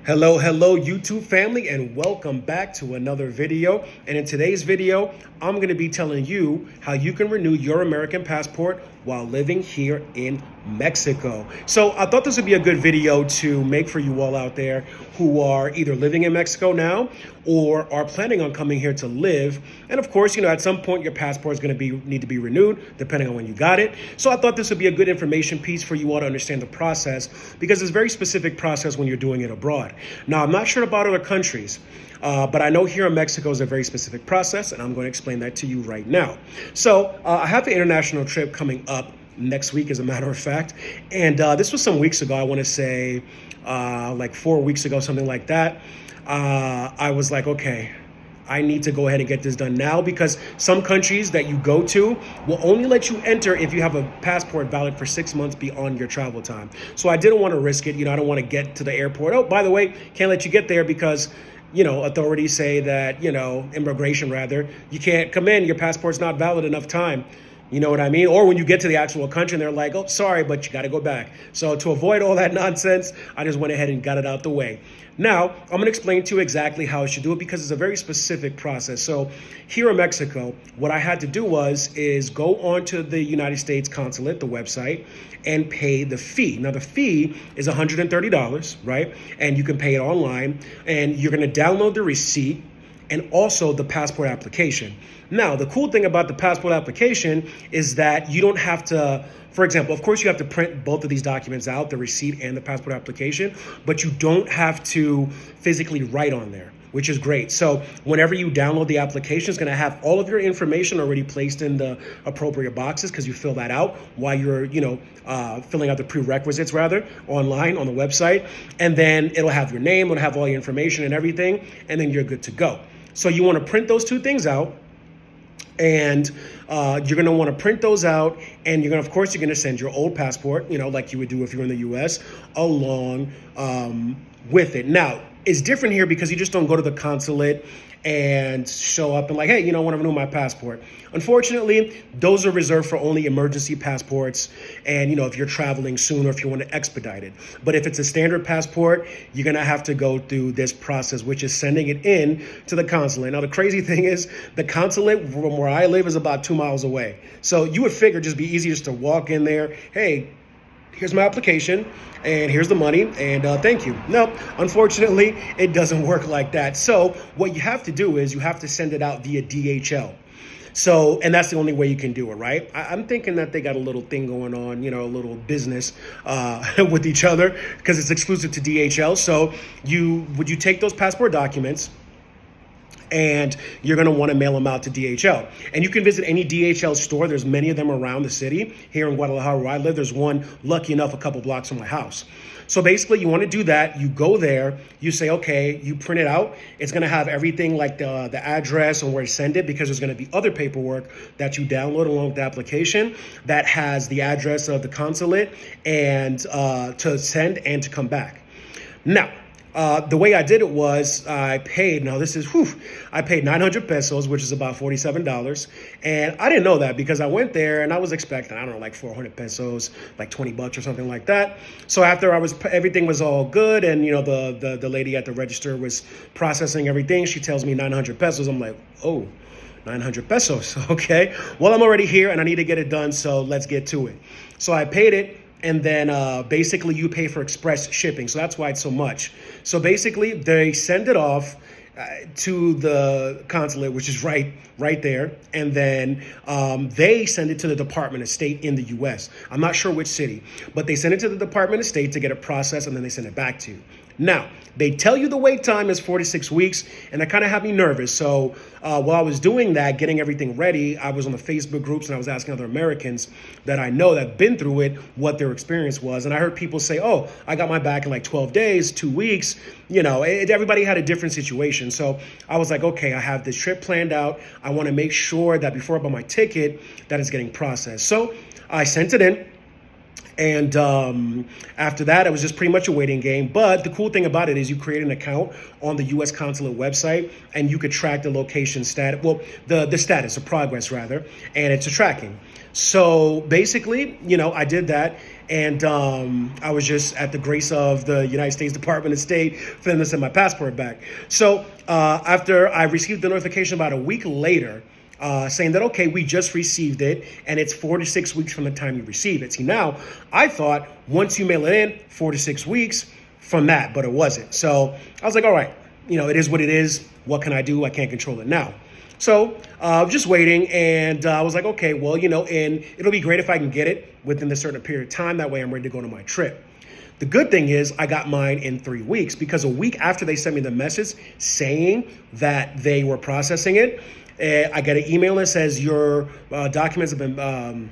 Hello, YouTube family, and welcome back to another video. And in today's video, I'm going to be telling you how you can renew your American passport while living here in Mexico. So I thought this would be a good video to make for you all out there who are either living in Mexico now or are planning on coming here to live. And of course, at some point your passport is going to need to be renewed depending on when you got it. So I thought this would be a good information piece for you all to understand the process, because it's a very specific process when you're doing it abroad. Now, I'm not sure about other countries, but I know here in Mexico is a very specific process, and I'm going to explain that to you right now. So I have an international trip coming up next week, as a matter of fact. And this was some weeks ago. I want to say like 4 weeks ago, something like that. I was like, okay, I need to go ahead and get this done now, because some countries that you go to will only let you enter if you have a passport valid for 6 months beyond your travel time. So I didn't want to risk it. I don't want to get to the airport. Oh, by the way, can't let you get there because authorities say that, immigration rather, you can't come in. Your passport's not valid enough time. You know what I mean? Or when you get to the actual country and they're like, oh, sorry, but you got to go back. So to avoid all that nonsense, I just went ahead and got it out the way. Now, I'm going to explain to you exactly how I should do it, because it's a very specific process. So here in Mexico, what I had to do is go onto the United States consulate, the website, and pay the fee. Now, the fee is $130, right? And you can pay it online, and you're going to download the receipt and also the passport application. Now, the cool thing about the passport application is that you don't have to, for example, of course you have to print both of these documents out, the receipt and the passport application, but you don't have to physically write on there, which is great. So whenever you download the application, it's going to have all of your information already placed in the appropriate boxes, because you fill that out while you're, filling out the prerequisites rather online on the website. And then it'll have your name, it'll have all your information and everything, and then you're good to go. So you want to print those two things out. And you're going to want to print those out, and you're going to send your old passport, like you would do if you're in the U.S., along with it. Now, it's different here because you just don't go to the consulate and show up and like, hey, I want to renew my passport. Unfortunately, those are reserved for only emergency passports and, if you're traveling soon or if you want to expedite it. But if it's a standard passport, you're going to have to go through this process, which is sending it in to the consulate. Now, the crazy thing is the consulate from where I live is about 2 miles away. So you would figure just be easier just to walk in there. Hey, here's my application, and here's the money, and thank you. No, unfortunately, it doesn't work like that. So what you have to do is you have to send it out via DHL. So, and that's the only way you can do it, right? I'm thinking that they got a little thing going on, a little business with each other, because it's exclusive to DHL. So would you take those passport documents, and you're going to want to mail them out to DHL. And you can visit any DHL store. There's many of them around the city. Here in Guadalajara, where I live, there's one, lucky enough, a couple blocks from my house. So basically, you want to do that. You go there, you say, okay, you print it out. It's going to have everything like the address and where to send it, because there's going to be other paperwork that you download along with the application that has the address of the consulate and to send and to come back. Now, the way I did it was I paid 900 pesos, which is about $47. And I didn't know that, because I went there and I was expecting, like 400 pesos, like $20 or something like that. So after everything was all good, and, the lady at the register was processing everything, she tells me 900 pesos. I'm like, oh, 900 pesos. Okay. Well, I'm already here and I need to get it done. So let's get to it. So I paid it. And then basically you pay for express shipping. So that's why it's so much. So basically they send it off to the consulate, which is right there. And then they send it to the Department of State in the U.S. I'm not sure which city, but they send it to the Department of State to get it processed, and then they send it back to you. Now, they tell you the wait time is 4 to 6 weeks, and that kind of had me nervous. So while I was doing that, getting everything ready, I was on the Facebook groups and I was asking other Americans that I know that have been through it what their experience was. And I heard people say, oh, I got my back in like 12 days, 2 weeks. Everybody had a different situation. So I was like, okay, I have this trip planned out. I want to make sure that before I buy my ticket, that it's getting processed. So I sent it in. And after that, it was just pretty much a waiting game. But the cool thing about it is you create an account on the U.S. consulate website, and you could track the location status, the status, the progress rather, and it's a tracking. So basically, I did that, And I was just at the grace of the United States Department of State for them to send my passport back. So after I received the notification about a week later, saying that, okay, we just received it and it's 4 to 6 weeks from the time you receive it. See, now I thought once you mail it in, 4 to 6 weeks from that, but it wasn't. So I was like, all right, it is what it is. What can I do? I can't control it now. So just waiting, and I was like, okay, well, and it'll be great if I can get it within a certain period of time. That way I'm ready to go on my trip. The good thing is I got mine in 3 weeks, because a week after they sent me the message saying that they were processing it, I get an email that says your documents have been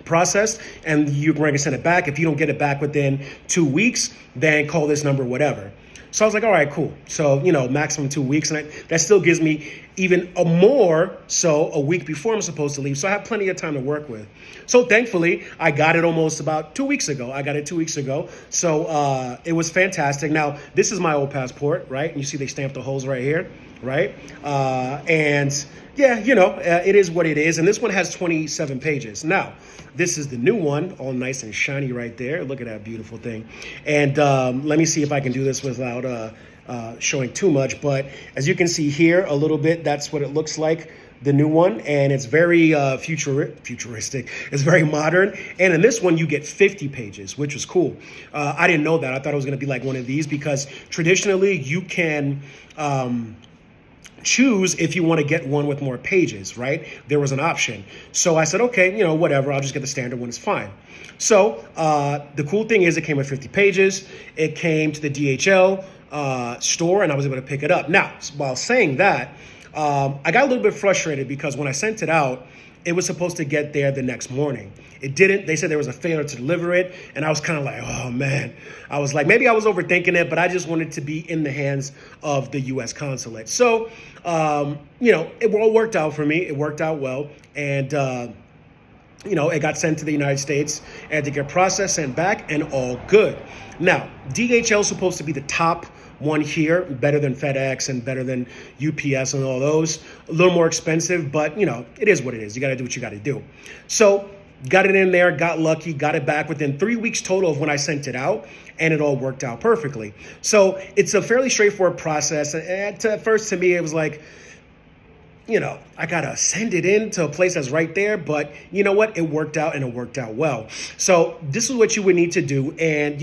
processed and you're going to send it back. If you don't get it back within 2 weeks, then call this number, whatever. So I was like, all right, cool. So, maximum 2 weeks. And that still gives me even a week before I'm supposed to leave. So I have plenty of time to work with. So thankfully, I got it almost about 2 weeks ago. So it was fantastic. Now, this is my old passport, right? And you see they stamped the holes right here, right? And yeah, it is what it is. And this one has 27 pages. Now, this is the new one, all nice and shiny right there. Look at that beautiful thing. And let me see if I can do this without showing too much. But as you can see here a little bit, that's what it looks like, the new one. And it's very futuristic. It's very modern. And in this one, you get 50 pages, which was cool. I didn't know that. I thought it was going to be like one of these, because traditionally you can choose if you want to get one with more pages, right? There was an option. So I said, okay, whatever, I'll just get the standard one, it's fine. So the cool thing is it came with 50 pages. It came to the DHL store and I was able to pick it up. Now, while saying that, I got a little bit frustrated because when I sent it out, it was supposed to get there the next morning. It didn't. They said there was a failure to deliver it. And I was kind of like, oh, man. I was like, maybe I was overthinking it, but I just wanted to be in the hands of the U.S. consulate. So, it all worked out for me. It worked out well. And, it got sent to the United States and to get processed, sent back, and all good. Now, DHL is supposed to be the top one here, better than FedEx and better than UPS and all those. A little more expensive, but it is what it is. You got to do what you got to do. So got it in there, got lucky, got it back within 3 weeks total of when I sent it out, and it all worked out perfectly. So it's a fairly straightforward process. And at first, to me, it was like, I got to send it in to a place that's right there. But you know what? It worked out, and it worked out well. So this is what you would need to do. And,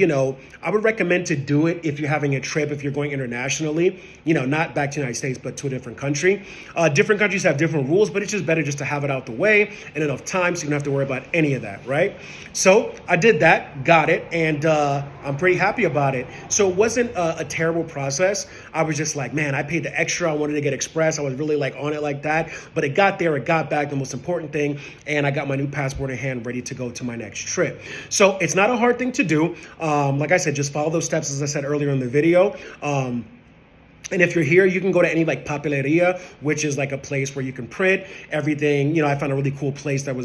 I would recommend to do it if you're having a trip, if you're going internationally, not back to the United States, but to a different country. Different countries have different rules, but it's just better just to have it out the way and enough time so you don't have to worry about any of that, right? So I did that, got it, and I'm pretty happy about it. So it wasn't a terrible process. I was just like, man, I paid the extra. I wanted to get express. I was really on it like that. But it got there, it got back, the most important thing, and I got my new passport in hand, ready to go to my next trip. So it's not a hard thing to do. Like I said, just follow those steps, as I said earlier in the video. And if you're here, you can go to any papeleria, which is like a place where you can print everything. I found a really cool place that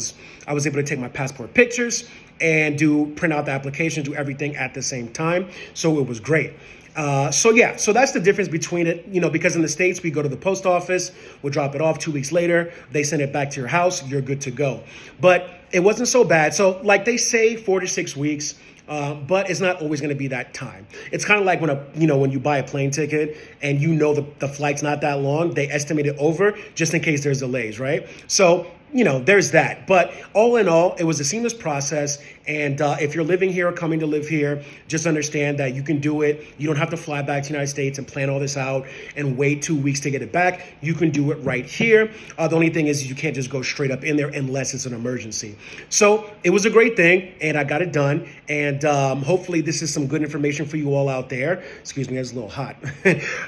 I was able to take my passport pictures and print out the application, do everything at the same time. So it was great. So that's the difference between it, because in the States, we go to the post office, we'll drop it off 2 weeks later, they send it back to your house, you're good to go. But it wasn't so bad. So like they say, 4 to 6 weeks, but it's not always going to be that time. It's kind of like when you buy a plane ticket and the flight's not that long, they estimate it over just in case there's delays, right? So there's that. But all in all, it was a seamless process. And if you're living here or coming to live here, just understand that you can do it. You don't have to fly back to the United States and plan all this out and wait 2 weeks to get it back. You can do it right here. The only thing is you can't just go straight up in there unless it's an emergency. So it was a great thing, and I got it done. And hopefully this is some good information for you all out there. Excuse me, it's a little hot.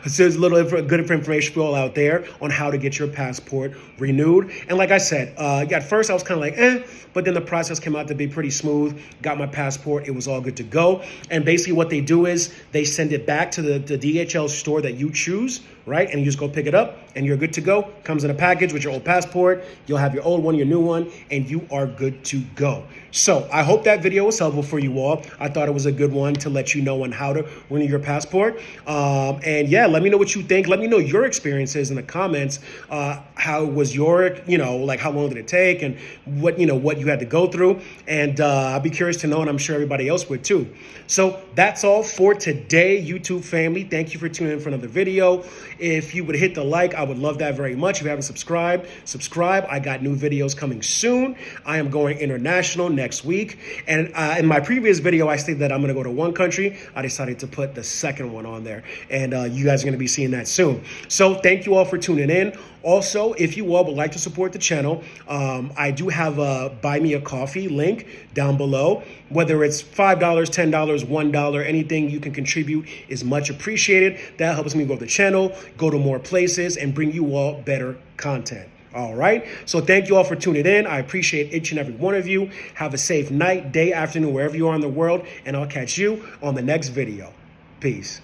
So it's a little good information for you all out there on how to get your passport renewed. And like I said, at first I was kind of like, but then the process came out to be pretty smooth. Got my passport. It was all good to go. And basically what they do is they send it back to the DHL store that you choose, right? And you just go pick it up and you're good to go. Comes in a package with your old passport. You'll have your old one, your new one, and you are good to go. So I hope that video was helpful for you all. I thought it was a good one to let you know on how to renew your passport. And yeah, let me know what you think. Let me know your experiences in the comments. How was your, like how long did it take, and what you had to go through. And I'd be curious to know, and I'm sure everybody else would too. So that's all for today, YouTube family. Thank you for tuning in for another video. If you would hit the like, I would love that very much. If you haven't subscribed, subscribe. I got new videos coming soon. I am going international next week. And in my previous video, I stated that I'm going to go to one country. I decided to put the second one on there. And you guys are going to be seeing that soon. So thank you all for tuning in. Also, if you all would like to support the channel, I do have a Buy Me a Coffee link down below. Whether it's $5, $10, $1, anything you can contribute is much appreciated. That helps me grow the channel, go to more places, and bring you all better content. All right. So thank you all for tuning in. I appreciate each and every one of you. Have a safe night, day, afternoon, wherever you are in the world, and I'll catch you on the next video. Peace.